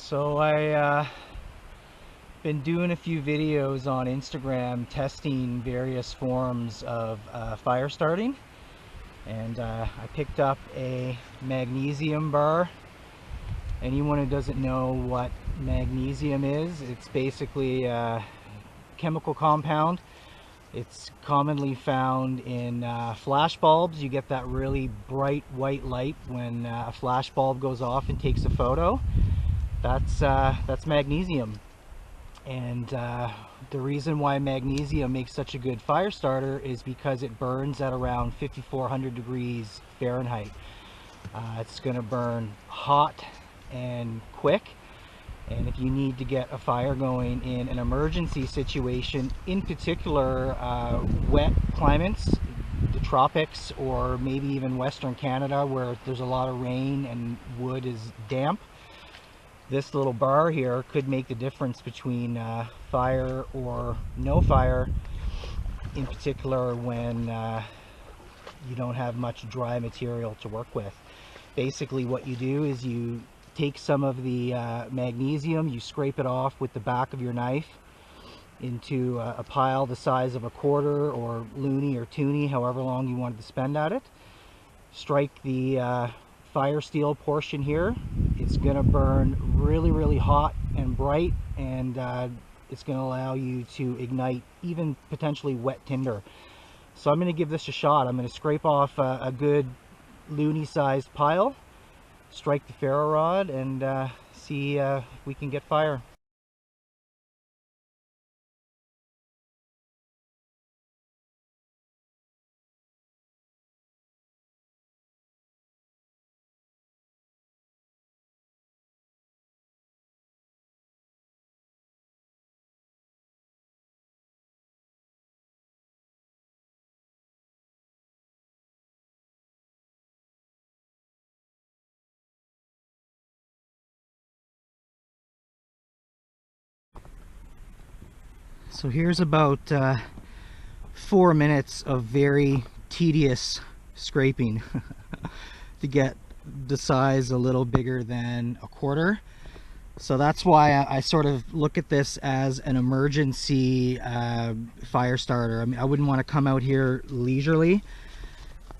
So I been doing a few videos on Instagram testing various forms of fire starting, and I picked up a magnesium bar. Anyone who doesn't know what magnesium is, it's basically a chemical compound. It's commonly found in flash bulbs. You get that really bright white light when a flash bulb goes off and takes a photo. That's magnesium. And the reason why magnesium makes such a good fire starter is because it burns at around 5,400 degrees Fahrenheit. It's going to burn hot and quick, and if you need to get a fire going in an emergency situation, in particular wet climates, the tropics, or maybe even Western Canada where there's a lot of rain and wood is damp, this little bar here could make the difference between fire or no fire, in particular when you don't have much dry material to work with. Basically what you do is you take some of the magnesium, you scrape it off with the back of your knife into a pile the size of a quarter or loonie or toonie, however long you wanted to spend at it. Strike the fire steel portion here. It's going to burn really hot and bright, and it's going to allow you to ignite even potentially wet tinder. So I'm going to give this a shot. I'm going to scrape off a good loonie sized pile, strike the ferro rod, and see if we can get fire. So here's about 4 minutes of very tedious scraping to get the size a little bigger than a quarter. So that's why I sort of look at this as an emergency fire starter. I mean, I wouldn't want to come out here leisurely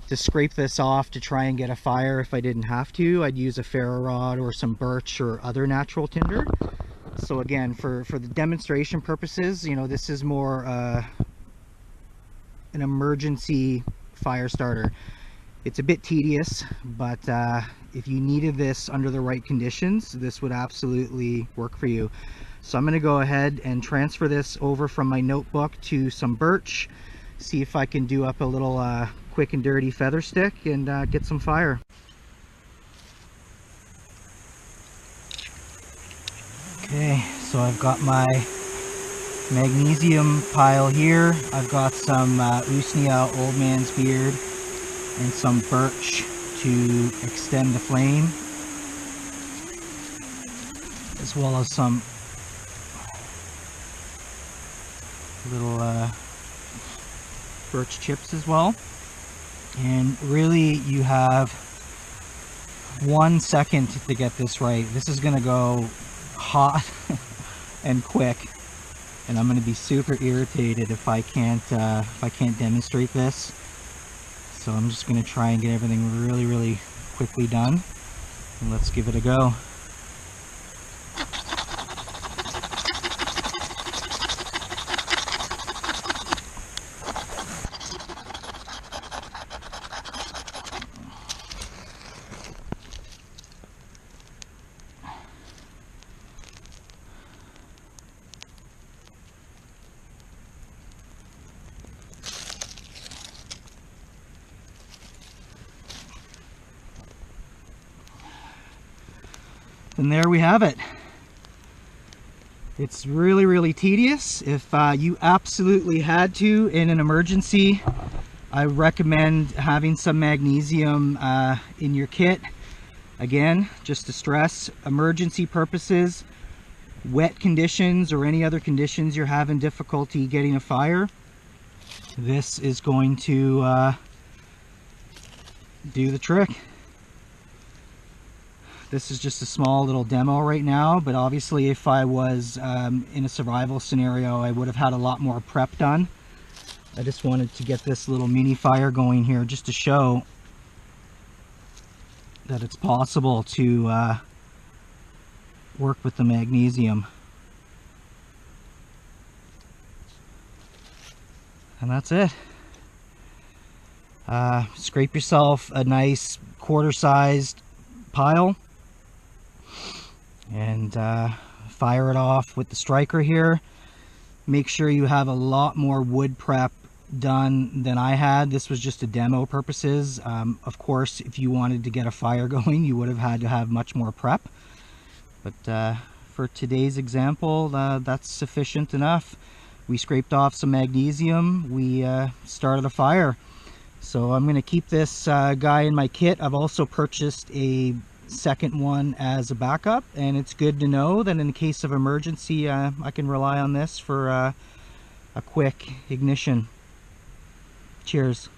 to scrape this off to try and get a fire if I didn't have to. I'd use a ferro rod or some birch or other natural tinder. So again, for the demonstration purposes, you know, this is more an emergency fire starter. It's a bit tedious, but if you needed this under the right conditions, this would absolutely work for you. So I'm going to go ahead and transfer this over from my notebook to some birch, see if I can do up a little quick and dirty feather stick and get some fire. Okay, so I've got my magnesium pile here. I've got some Usnea Old Man's Beard and some birch to extend the flame, as well as some little birch chips as well. And really you have 1 second to get this right. This is going to go hot and quick, and I'm going to be super irritated if I can't demonstrate this. So I'm just going to try and get everything really quickly done, and let's give it a go. And there we have it. It's really tedious. If you absolutely had to in an emergency, I recommend having some magnesium in your kit. Again, just to stress, emergency purposes, wet conditions or any other conditions you're having difficulty getting a fire, this is going to do the trick. This is just a small little demo right now, but obviously if I was in a survival scenario, I would have had a lot more prep done. I just wanted to get this little mini fire going here just to show that it's possible to work with the magnesium. And that's it. Scrape yourself a nice quarter-sized pile and fire it off with the striker here. Make sure you have a lot more wood prep done than I had. This was just a demo purposes. Of course, if you wanted to get a fire going, you would have had to have much more prep. But for today's example, that's sufficient enough. We scraped off some magnesium. We started a fire. So I'm going to keep this guy in my kit. I've also purchased a second one as a backup, and it's good to know that in the case of emergency, I can rely on this for a quick ignition. Cheers.